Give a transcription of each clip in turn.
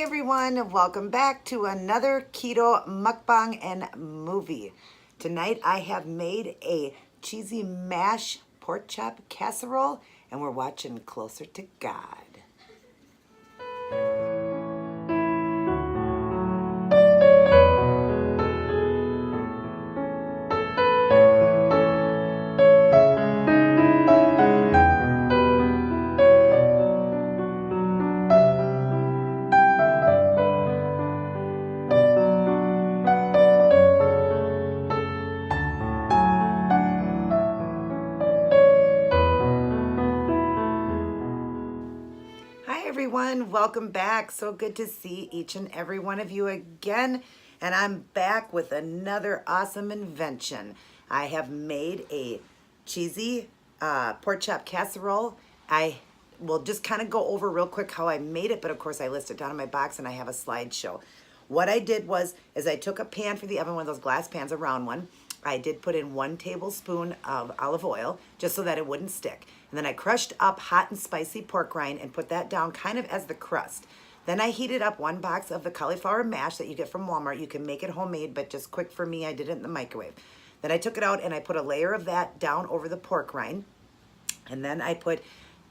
everyone, welcome back to another keto mukbang and movie. Tonight I have made a cheesy mash pork chop casserole and we're watching Closer to God. Everyone, welcome back. So good to see each and every one of you again. And I'm back with another awesome invention. I have made a cheesy pork chop casserole. I will just kind of go over real quick how I made it, but of course I list it down in my box and I have a slideshow. What I did was I took a pan for the oven, one of those glass pans, a round one. I did put in 1 tablespoon of olive oil just so that it wouldn't stick. And then I crushed up hot and spicy pork rind and put that down kind of as the crust. Then I heated up 1 box of the cauliflower mash that you get from Walmart. You can make it homemade, but just quick for me, I did it in the microwave. Then I took it out and I put a layer of that down over the pork rind. And then I put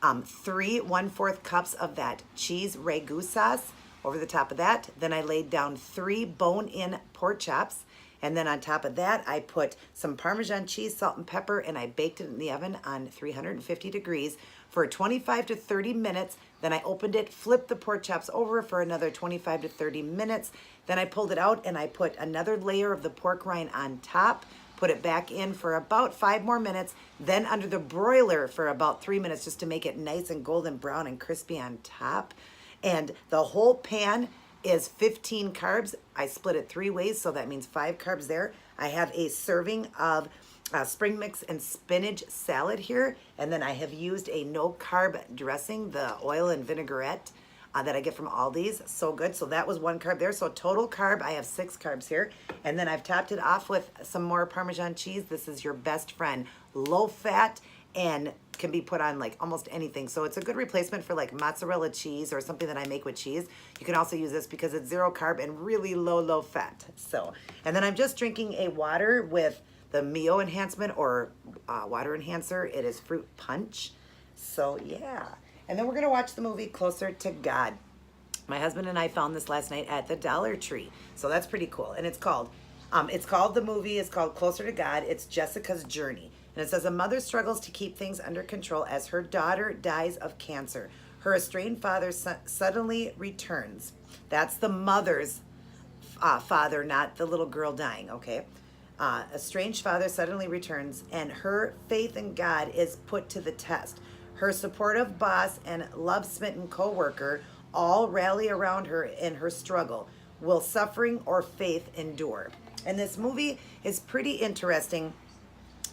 3 1/4 cups of that cheese ragu sauce over the top of that. Then I laid down 3 bone-in pork chops. And then on top of that, I put some Parmesan cheese, salt, and pepper, and I baked it in the oven on 350 degrees for 25 to 30 minutes. Then I opened it, flipped the pork chops over for another 25 to 30 minutes. Then I pulled it out and I put another layer of the pork rind on top, put it back in for about 5 more minutes, then under the broiler for about 3 minutes just to make it nice and golden brown and crispy on top. And the whole pan is 15 carbs. I split it 3 ways, so that means 5 carbs there. I have a serving of spring mix and spinach salad here, and then I have used a no-carb dressing, the oil and vinaigrette that I get from Aldi's. So good. So that was 1 carb there. So total carb, I have 6 carbs here. And then I've topped it off with some more Parmesan cheese. This is your best friend. Low fat and can be put on like almost anything. So it's a good replacement for like mozzarella cheese or something that I make with cheese. You can also use this because it's 0 carb and really low fat. So, and then I'm just drinking a water with the Mio enhancement or water enhancer. It is fruit punch. So yeah. And then we're gonna watch the movie Closer to God. My husband and I found this last night at the Dollar Tree. So that's pretty cool. And it's called the movie is called Closer to God. It's Jessica's Journey. And it says, a mother struggles to keep things under control as her daughter dies of cancer. Her estranged father suddenly returns. That's the mother's father, not the little girl dying, okay? Estranged father suddenly returns, and her faith in God is put to the test. Her supportive boss and love-smitten co-worker all rally around her in her struggle. Will suffering or faith endure? And this movie is pretty interesting.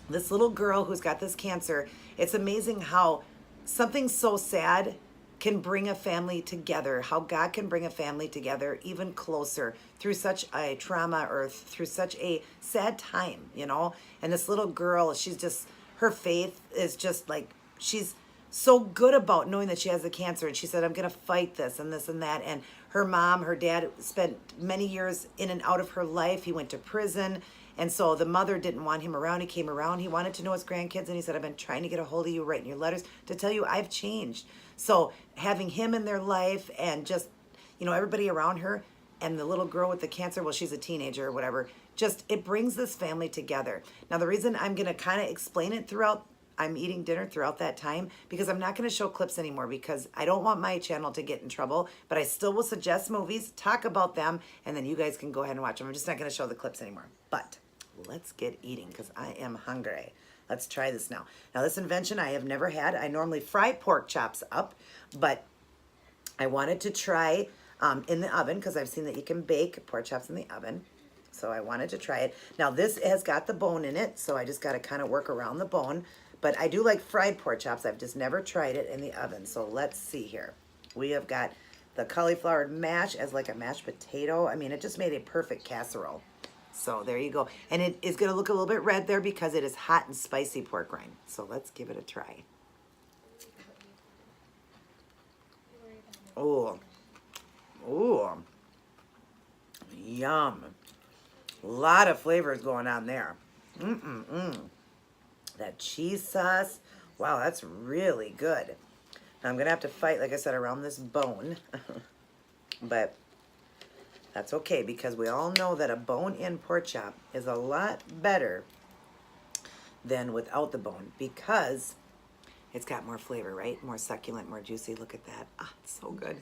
This little girl who's got this cancer, it's amazing how something so sad can bring a family together, how God can bring a family together even closer through such a trauma or through such a sad time, you know? And this little girl, she's just, her faith is just like, she's so good about knowing that she has the cancer. And she said, I'm going to fight this and this and that. And her mom, her dad spent many years in and out of her life. He went to prison. And so the mother didn't want him around. He came around. He wanted to know his grandkids. And he said, I've been trying to get a hold of you, writing your letters to tell you I've changed. So having him in their life and just, you know, everybody around her and the little girl with the cancer, well, she's a teenager or whatever, just it brings this family together. Now, the reason I'm going to kind of explain it throughout, I'm eating dinner throughout that time, because I'm not going to show clips anymore because I don't want my channel to get in trouble, but I still will suggest movies, talk about them, and then you guys can go ahead and watch them. I'm just not going to show the clips anymore. But let's get eating because I am hungry. Let's try this now. Now, this invention I have never had. I normally fry pork chops up, but I wanted to try in the oven because I've seen that you can bake pork chops in the oven. So I wanted to try it. Now, this has got the bone in it, so I just got to kind of work around the bone. But I do like fried pork chops. I've just never tried it in the oven. So let's see here. We have got the cauliflower mash as like a mashed potato. I mean, it just made a perfect casserole. So there you go. And it is going to look a little bit red there because it is hot and spicy pork rind. So let's give it a try. Oh, Ooh, yum. A lot of flavors going on there. That cheese sauce, wow, that's really good. Now I'm gonna have to fight, like I said, around this bone, but that's okay because we all know that a bone-in pork chop is a lot better than without the bone because it's got more flavor, right? More succulent, more juicy. Look at that. Ah, it's so good.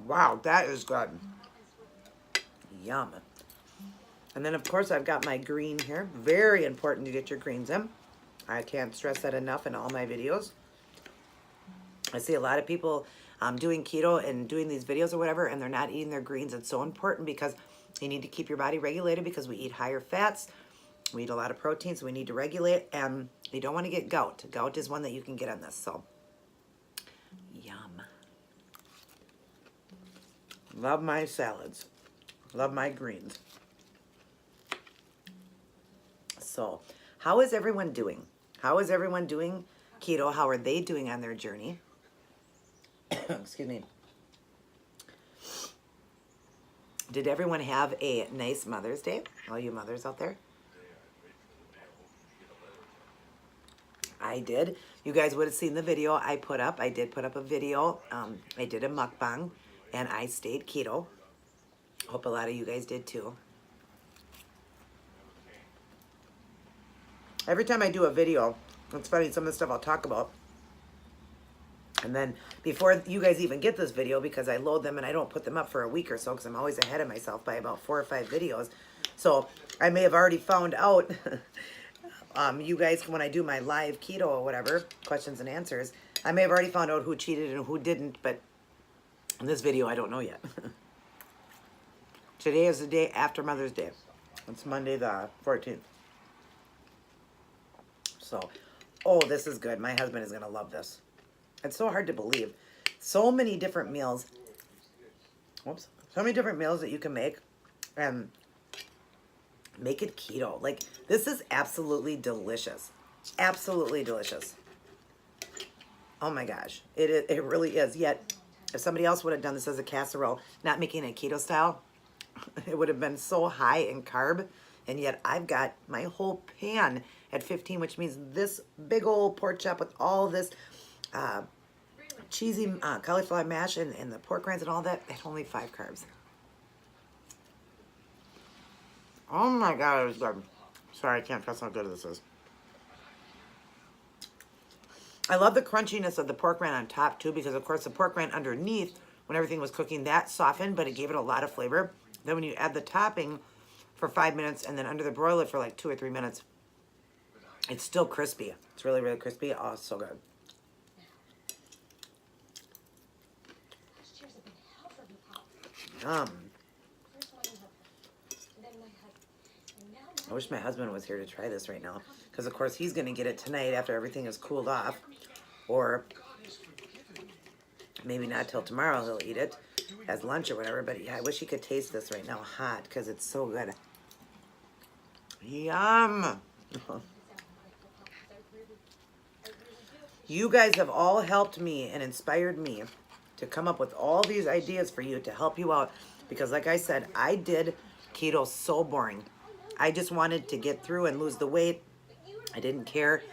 Wow, that is good. Yum. And then, of course, I've got my green here. Very important to get your greens in. I can't stress that enough in all my videos. I see a lot of people doing keto and doing these videos or whatever, and they're not eating their greens. It's so important because you need to keep your body regulated because we eat higher fats. We eat a lot of protein, so we need to regulate, and you don't want to get gout. Gout is one that you can get on this, so yum. Love my salads. Love my greens. So, how is everyone doing? How is everyone doing keto? How are they doing on their journey? Excuse me. Did everyone have a nice Mother's Day? All you mothers out there? I did. You guys would have seen the video I put up. I did put up a video. I did a mukbang, and I stayed keto. Hope a lot of you guys did too. Every time I do a video, it's funny, some of the stuff I'll talk about. And then before you guys even get this video, because I load them and I don't put them up for a week or so, because I'm always ahead of myself by about 4 or 5 videos. So I may have already found out, you guys, when I do my live keto or whatever, questions and answers, I may have already found out who cheated and who didn't, but in this video, I don't know yet. Today is the day after Mother's Day. It's Monday the 14th. So, oh, this is good. My husband is going to love this. It's so hard to believe. So many different meals. Whoops. So many different meals that you can make and make it keto. Like, this is absolutely delicious. Absolutely delicious. Oh my gosh. It really is. Yet, if somebody else would have done this as a casserole, not making it keto style, it would have been so high in carb. And yet, I've got my whole pan at 15, which means this big old pork chop with all this cheesy cauliflower mash and the pork rinds and all that, at only 5 carbs. Oh my God, it was good. Sorry, I can't trust how good this is. I love the crunchiness of the pork rind on top too, because of course the pork rind underneath, when everything was cooking, that softened, but it gave it a lot of flavor. Then when you add the topping for 5 minutes and then under the broiler for like 2 or 3 minutes, it's still crispy. It's really, really crispy. Oh, it's so good. Yum. I wish my husband was here to try this right now, because of course he's going to get it tonight after everything is cooled off, or maybe not till tomorrow he'll eat it as lunch or whatever, but yeah, I wish he could taste this right now hot, because it's so good. Yum. You guys have all helped me and inspired me to come up with all these ideas for you to help you out, because like I said, I did keto so boring. I just wanted to get through and lose the weight. I didn't care.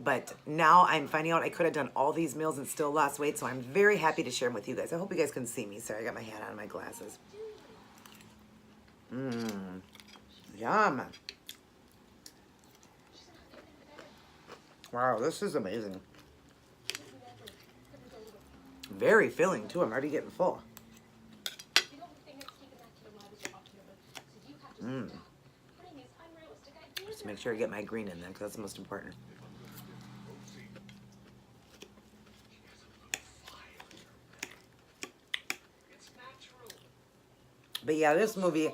But now I'm finding out I could have done all these meals and still lost weight, so I'm very happy to share them with you guys. I hope you guys can see me. Sorry, I got my hat on and my glasses. Yum. Wow, this is amazing. Very filling, too. I'm already getting full. Just make sure I get my green in there, because that's the most important. But yeah, this movie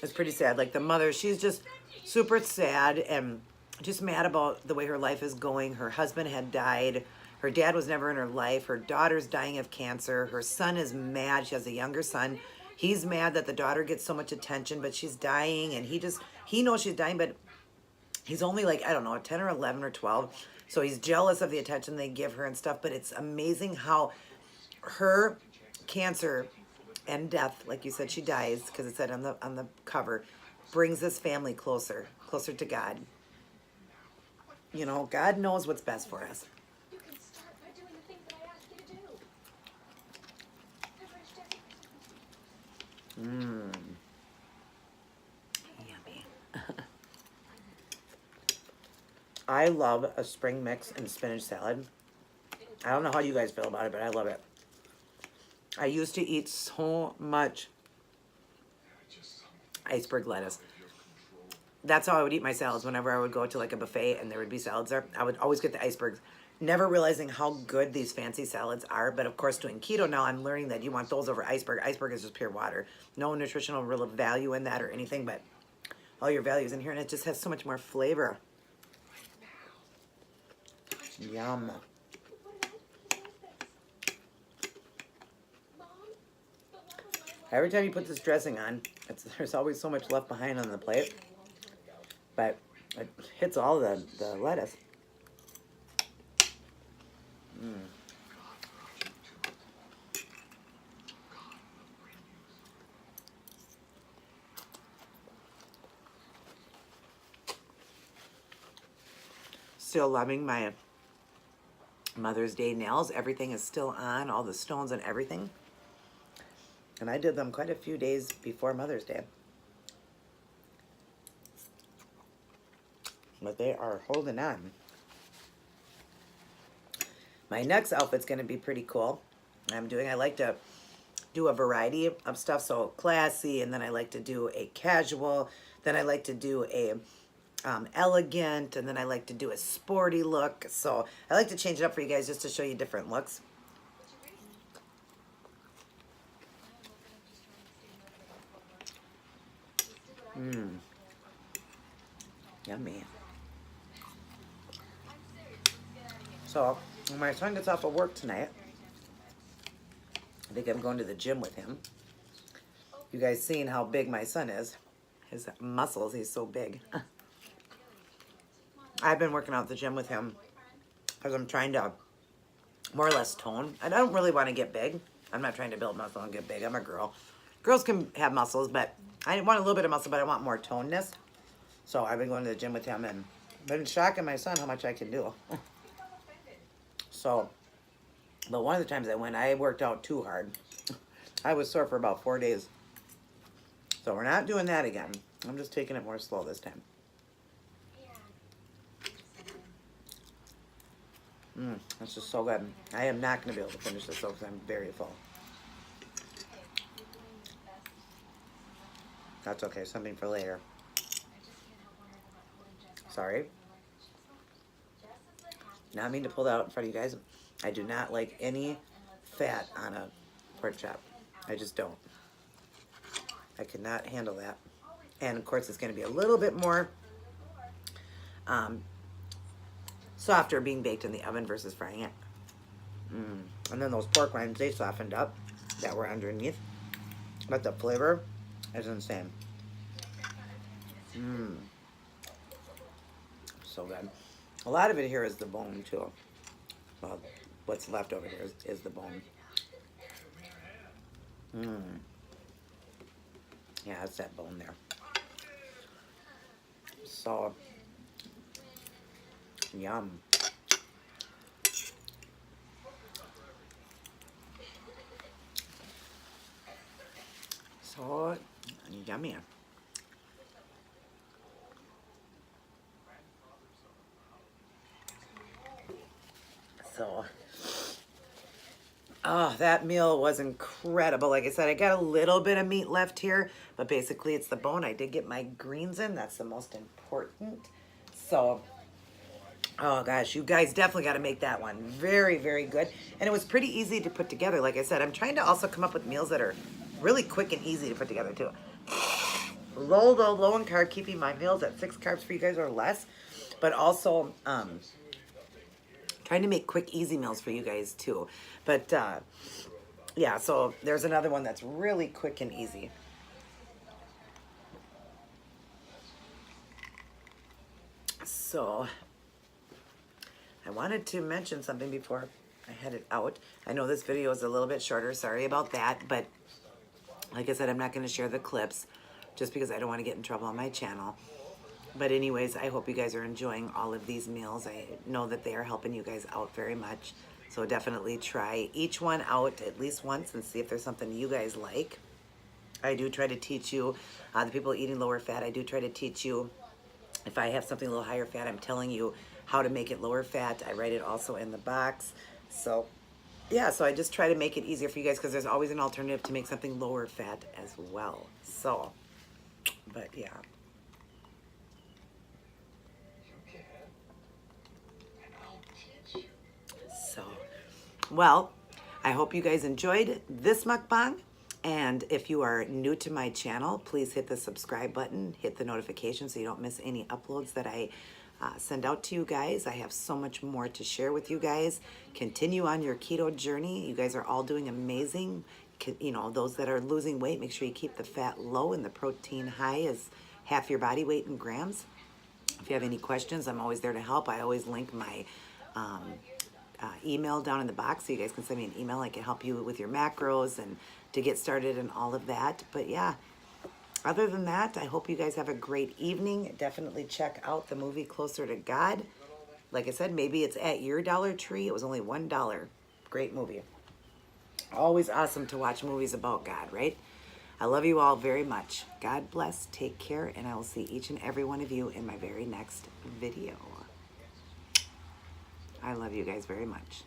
is pretty sad. Like the mother, she's just super sad and just mad about the way her life is going. Her husband had died. Her dad was never in her life. Her daughter's dying of cancer. Her son is mad. She has a younger son. He's mad that the daughter gets so much attention, but she's dying. And he knows she's dying, but he's only like, I don't know, 10 or 11 or 12. So he's jealous of the attention they give her and stuff. But it's amazing how her cancer and death, like you said, she dies because it said on the cover, brings this family closer to God. You know, God knows what's best for us. Mmm. Yummy. I love a spring mix and spinach salad. I don't know how you guys feel about it, but I love it. I used to eat so much iceberg lettuce. That's how I would eat my salads whenever I would go to like a buffet and there would be salads there. I would always get the icebergs, never realizing how good these fancy salads are. But of course, doing keto now, I'm learning that you want those over iceberg. Iceberg is just pure water. No nutritional real value in that or anything, but all your values in here, and it just has so much more flavor. Yum. Every time you put this dressing on, there's always so much left behind on the plate. But it hits all the lettuce. Mm. Still loving my Mother's Day nails. Everything is still on, all the stones and everything. And I did them quite a few days before Mother's Day. But they are holding on. My next outfit's going to be pretty cool. I like to do a variety of stuff, so classy, and then I like to do a casual, then I like to do a elegant, and then I like to do a sporty look. So I like to change it up for you guys just to show you different looks. Mmm. Yummy. So when my son gets off of work tonight, I think I'm going to the gym with him. You guys seen how big my son is. His muscles, he's so big. I've been working out at the gym with him because I'm trying to more or less tone. I don't really want to get big. I'm not trying to build muscle and get big. I'm a girl. Girls can have muscles, but I want a little bit of muscle, but I want more toneness. So I've been going to the gym with him and been shocking my son how much I can do. So, but one of the times I went, I worked out too hard. I was sore for about 4 days. So we're not doing that again. I'm just taking it more slow this time. That's just so good. I am not going to be able to finish this though because I'm very full. That's okay. Something for later. Sorry. Not mean to pull that out in front of you guys. I do not like any fat on a pork chop. I just don't. I cannot handle that. And of course it's going to be a little bit more softer being baked in the oven versus frying it. And then those pork rinds, they softened up that were underneath. But the flavor is insane. So good. A lot of it here is the bone too. Well, what's left over here is the bone. Yeah, it's that bone there. So, yum. So yummy. So, oh, that meal was incredible. Like I said, I got a little bit of meat left here, but basically it's the bone. I did get my greens in. That's the most important. So, oh gosh, you guys definitely got to make that one. Very, very good. And it was pretty easy to put together. Like I said, I'm trying to also come up with meals that are really quick and easy to put together too. Low in carb, keeping my meals at 6 carbs for you guys or less, but also trying to make quick, easy meals for you guys too. But yeah, so there's another one that's really quick and easy. So I wanted to mention something before I had it out. I know this video is a little bit shorter. Sorry about that. But like I said, I'm not going to share the clips just because I don't want to get in trouble on my channel. But anyways, I hope you guys are enjoying all of these meals. I know that they are helping you guys out very much. So definitely try each one out at least once and see if there's something you guys like. I do try to teach you, the people eating lower fat, I do try to teach you, if I have something a little higher fat, I'm telling you how to make it lower fat. I write it also in the box. So yeah, so I just try to make it easier for you guys because there's always an alternative to make something lower fat as well. So, but yeah. So, well, I hope you guys enjoyed this mukbang. And if you are new to my channel, please hit the subscribe button, hit the notification so you don't miss any uploads that I send out to you guys. I have so much more to share with you guys. Continue on your keto journey. You guys are all doing amazing. You know, those that are losing weight, make sure you keep the fat low and the protein high as half your body weight in grams. If you have any questions, I'm always there to help. I always link my email down in the box so you guys can send me an email. I can help you with your macros and to get started and all of that. But yeah, other than that, I hope you guys have a great evening. Definitely check out the movie Closer to God. Like I said, maybe it's at your Dollar Tree. It was only $1. Great movie. Always awesome to watch movies about God, right? I love you all very much. God bless, take care, and I will see each and every one of you in my very next video. I love you guys very much.